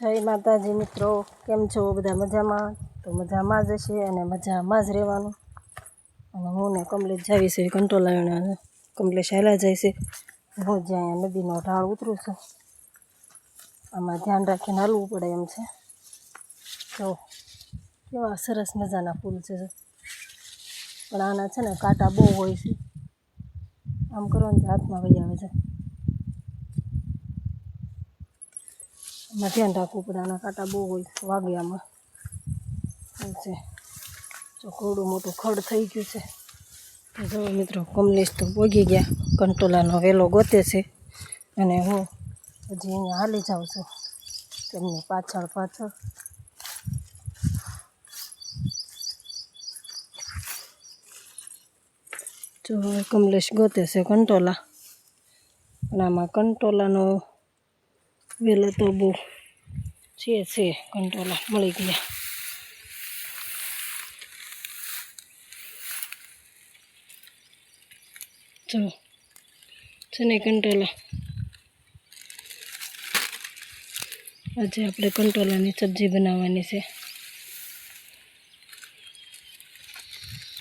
જય માતાજી મિત્રો, કેમ છો બધા? મજામાં? તો મજામાં જ હશે અને મજામાં જ રહેવાનું. અને હું ને કમલેશ જાવી છે કંટોલાવીને, કમલેશ હાલા જાય છે. હું જ્યાં નદીનો ઢાળ ઉતરું છું, આમાં ધ્યાન રાખીને હાલવું પડે એમ છે. તો કેવા સરસ મજાના ફૂલ છે, પણ આના છે ને કાંટા બહુ હોય છે. આમ કરવાથી હાથમાં વહી આવે છે. આમાં ધ્યાન રાખવું પડે, આના કાંટા બહુ હોય, વાગે આમાં એવું છે. જો થોડું મોટું ખડ થઈ ગયું છે. તો જો મિત્રો, કમલેશ તો પોગી ગયા, કંટોલાનો વેલો ગોતે છે અને હું હજી અહીંયા હાલી જાઉં છું તેમની પાછળ પાછળ. જો હવે કમલેશ ગોતે છે કંટોલા, પણ આમાં કંટોલાનો વેલો તો બહુ છે. કંટોલા મળી ગયા. જો છે ને કંટોલા, આજે આપણે કંટોલાની સબ્જી બનાવવાની છે.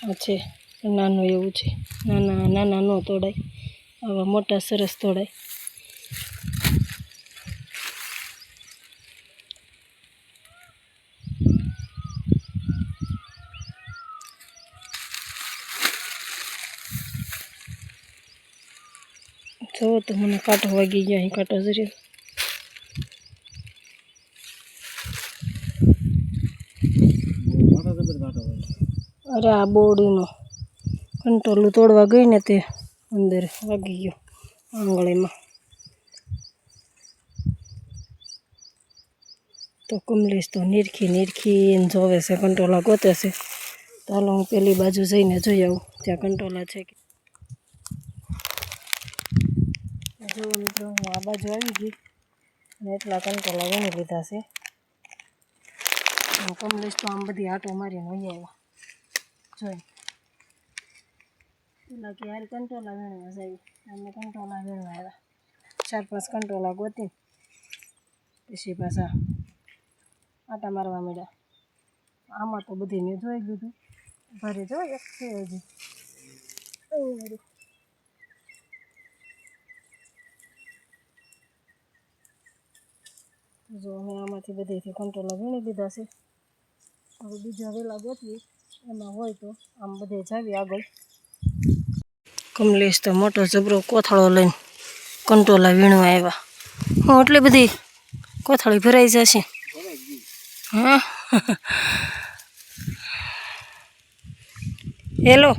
આ છે નાનું એવું છે, નાના નાના ન તોડાય, આવા મોટા સરસ તોડાય. જો તો મને કાંટો વાગી ગયા, અહીં કાંટો જરી. અરે આ બોડીનો કંટોલું તોડવા ગઈ ને તે અંદર વાગી ગયો આંગળીમાં. તો કમલેશ તો નીરખીને જોવે છે, કંટોલા ગોતે છે. તો હાલો હું પેલી બાજુ જઈને જોઈ આવું ત્યાં કંટોલા છે કે. જો મિત્રો, હું આ બાજુ આવી ગઈ અને એટલા કંટોલા વીણી લીધા છે. કમલેશ તો આમ બધી આંટો મારીને વહી આવ્યા. જોઈ પેલા કે યાર કંટોલા વીણવા જાય, અમે કંટોલા વીણવા આવ્યા. 4-5 કંટોલા ગોતી પછી પાછા આંટા મારવા મળ્યા. આમાં તો બધી મેં જોઈ લીધું, ભરે જો એક છે હજી. જો અમે આમાંથી બધેથી કંટોલા વીણી લીધા છે. હવે બીજા વેલા ગોતવી, એમાં હોય તો આમ બધે જાવી આગળ. કમલેશ તો મોટો જબરો કોથળો લઈને કંટોલા વીણવા આવ્યા. હું એટલી બધી કોથળી ભરાઈ જશે. હા હેલો.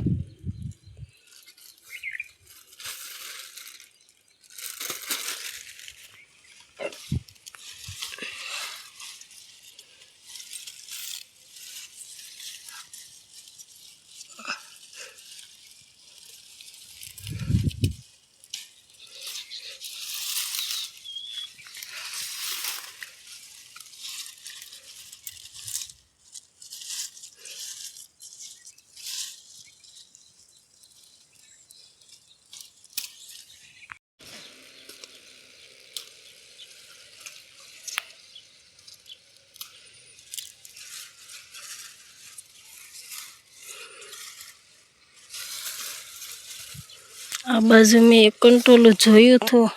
આ બાજુ મેં એક કંટોલું જોયું હતું,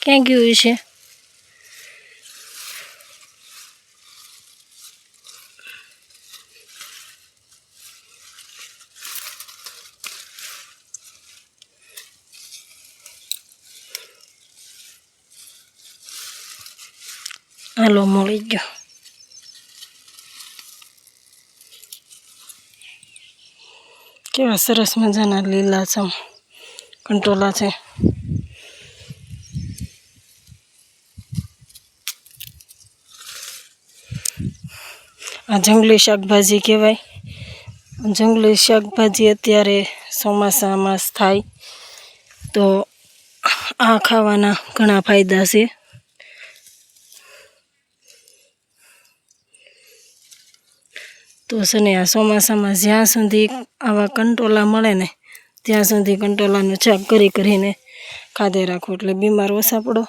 ક્યાં ગયું છે? હાલો, મળી ગયો. કેવા સરસ મજાના લીલાછમ કંટોલા છે. આ જંગલી શાકભાજી કહેવાય. જંગલી શાકભાજી અત્યારે ચોમાસામાં થાય તો આ ખાવાના ઘણા ફાયદા છે. તો છે ને આ ચોમાસામાં જ્યાં સુધી આવા કંટોલા મળે ને ત્યાં સુધી કંટોલાનું શાક કરીને ખાધે રાખો, એટલે બીમાર ઓછા પડો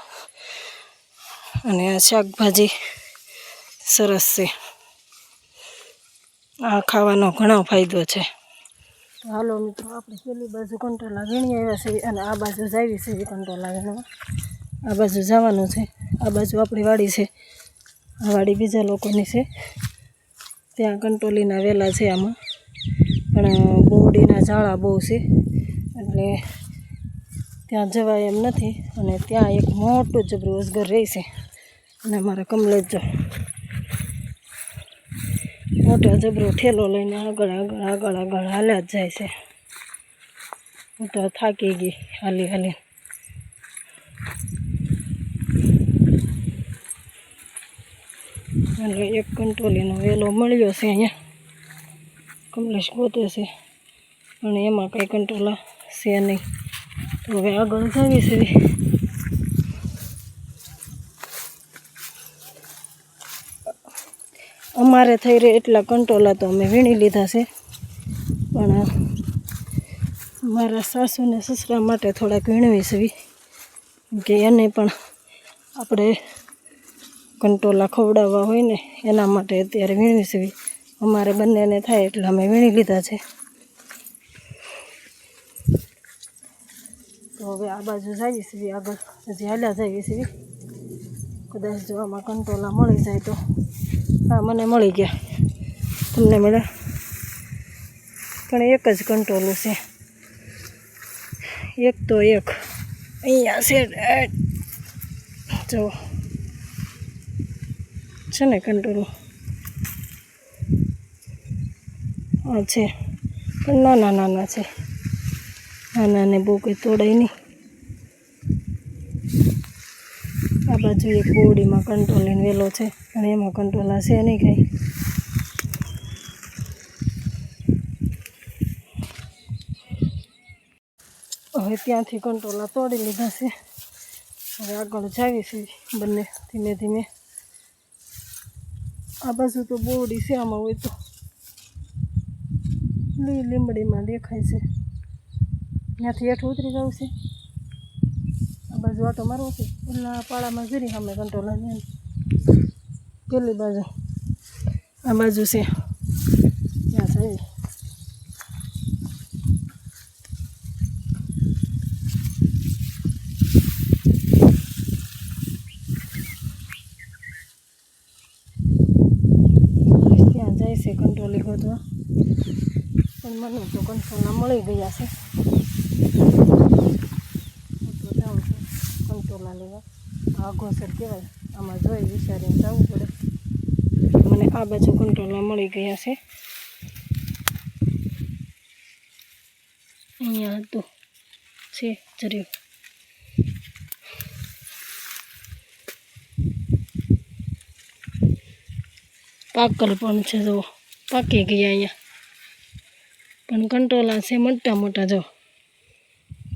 અને આ શાકભાજી સરસ છે. આ ખાવાનો ઘણો ફાયદો છે. તો હાલો મિત્રો, આપણે પેલી બાજુ કંટોલા વીણી આવ્યા છે અને આ બાજુ જાવી છે કંટોલા વીણવા. આ બાજુ જવાનું છે. આ બાજુ આપણી વાડી છે, આ વાડી બીજા લોકોની છે. ત્યાં કંટોલીના વેલા છે આમાં, પણ બોરડીના ઝાડા બહુ છે એટલે ત્યાં જવાય એમ નથી. અને ત્યાં એક મોટું જબરું અજગર રહે છે અને અમારા કમલેશ જો મોટો જબરો ઠેલો લઈને આગળ આગળ આગળ આગળ હાલ્યા જ જાય છે. હું તો થાકી ગઈ હાલી હાલી. એટલે એક કંટોલીનો વેલો મળ્યો છે અહીંયા, કમલેશ ગોતે છે અને એમાં કંઈ કંટોલા છે નહીં. તો હવે આગળ જાવી છે. અમારે થઈ રહે એટલા કંટોલા તો અમે વીણી લીધા છે, પણ મારા સાસુ ને સસરા માટે થોડાક વીણવી છે કે એને પણ આપણે કંટોલા ખવડાવવા હોય ને એના માટે અત્યારે વીણવી છે. અમારે બંનેને થાય એટલે અમે વીણી લીધા છે. તો હવે આ બાજુ જઈએ છીએ આગળ, હજી હાલ્યા જઈએ છીએ. કદાચ જો આમાં કંટોલા મળી જાય તો. હા, મને મળી ગયા. તમને મળ્યા? પણ એક જ કંટોલું છે, એક તો એક અહીંયા છે. જો છે ને કંટોલું આ છે, પણ નાના નાના છે. નાનાને બહુ કંઈ તોડાય નહીં. આ બાજુ એક બોરડીમાં કંટોલીનો વેલો છે અને એમાં કંટોલા છે નહીં કંઈ. હવે ત્યાંથી કંટોલા તોડી લીધા છે. હવે આગળ જાવી છે બંને ધીમે ધીમે. આ બાજુ તો બોરડી છે, આમાં હોય તો લીમડીમાં દેખાય છે. ત્યાંથી હેઠું ઉતરી જવું છે. આ બાજુ આટો મારવો છે. ઓલા પાળામાં જરી અમે કંટોલા છે પેલી બાજુ. આ બાજુ છે ત્યાં જઈએ. ત્યાં જાય છે કંટોલી ગોતવા, પણ મને તો કંટોલા મળી ગયા છે. હું તો જાઉં છું કંટોલા લેવા. આ ઘોસર કહેવાય, આમાં જોઈ વિચારીને જવું પડે. મને આ બાજુ કંટોલા મળી ગયા છે. અહીંયા તો છે જર્યું. પાકલ પણ છે, જો પાકી ગયા અહીંયા. પણ કંટોલા છે મોટા મોટા, જો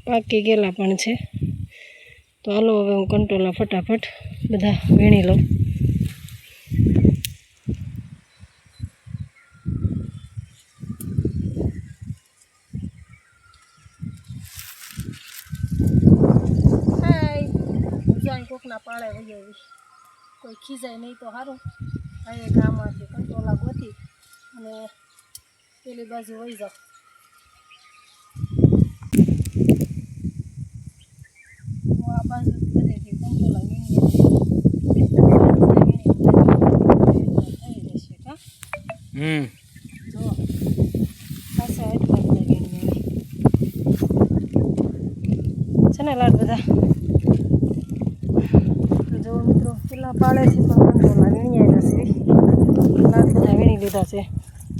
પાકી ગયેલા પણ છે. તો હાલો હવે હું કંટોલા ફટાફટ બધા વીણી લઉં. કોકના પાળે વહી આવીશ, કોઈ ખીજાય નહીં તો સારું. અહીં ગામમાંથી કંટોલા ગોતી અને પેલી બાજુ વહી જાઓ. હું આ બાજુ બધેથી કંટોલા વીણી થઈ રહેશે. હા, જો પાછા એટલા બધા વીણી છે ને લાડ બધા. જો મિત્રો, પેલા પાળેથી પણ કંટોલા વીણી આવ્યા છે. લાડ બધા વીણી લીધા છે.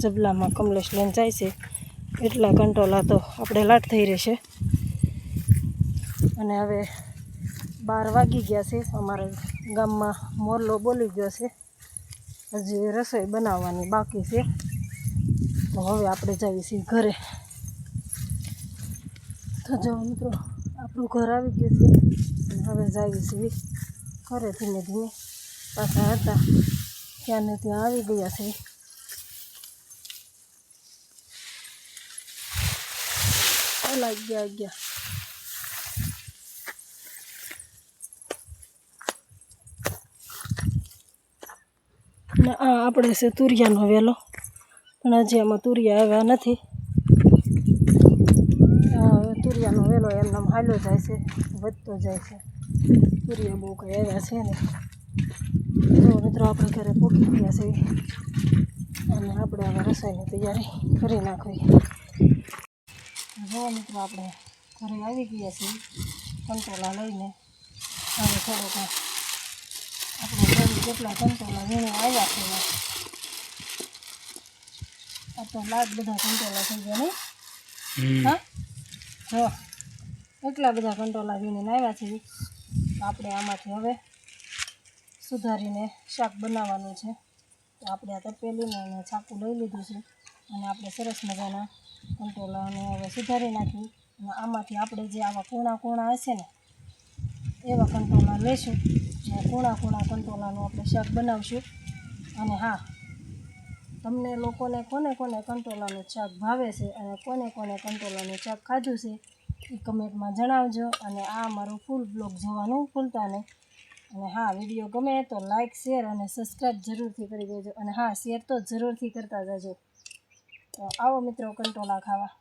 જબલામાં કમલેશ લઈને જાય છે. એટલા કંટોલા તો આપણે લાટ થઈ રહેશે. અને હવે 12 વાગી ગયા છે. અમારા ગામમાં મોરલો બોલી ગયો છે. હજી રસોઈ બનાવવાની બાકી છે. તો હવે આપણે જઈએ છીએ ઘરે. તો જો મિત્રો, આપણું ઘર આવી ગયું છે અને હવે જઈએ છીએ ઘરે. ધીમે ધીમે પાછા હતા ત્યાં ને ત્યાં આવી ગયા છે. ગયા અને આ આપણે છે તુરિયાનો વેલો, પણ હજી આમાં તુરિયા આવ્યા નથી. તુરિયાનો વેલો એમને હાલ્યો જાય છે, વધતો જાય છે. તુરિયા બહુ કંઈ આવ્યા છે ને. જો મિત્રો આપણે ઘરે પહોંચી ગયા છે અને આપણે હવે રસોઈની તૈયારી કરી નાખવી. જો મિત્રો આપણે ઘરે આવી ગયા છીએ કંટોલા લઈને. હવે થોડોક આપણે જેટલા કંટોલા વીણે આવ્યા છે આ તો લાખ બધા કંટોલા થઈ ગયા નહીં? હા જો એટલા બધા કંટોલા વીણીને આવ્યા છે. આપણે આમાંથી હવે સુધારીને શાક બનાવવાનું છે. તો આપણે આ તપેલીને અને ચાકુ લઈ લીધું છે અને આપણે સરસ મજાના કંટોલાને હવે સુધારી નાખી. અને આમાંથી આપણે જે આવા કૂણા હશે ને એવા કંટોલા લઈશું અને કૂણા કંટોલાનું આપણે શાક બનાવશું. અને હા, તમને લોકોને કોને કંટોલાનું શાક ભાવે છે અને કોને કંટોલાનું શાક ખાધું છે એ કમેન્ટમાં જણાવજો. અને આ મારું ફૂલ બ્લોગ જોવાનું ભૂલતા નહીં. અને હા, વિડીયો ગમે તો લાઇક, શેર અને સબસ્ક્રાઈબ જરૂરથી કરી દેજો. અને હા, શેર તો જરૂરથી કરતા જજો. તો આવો મિત્રો કંટોલા ખાવા.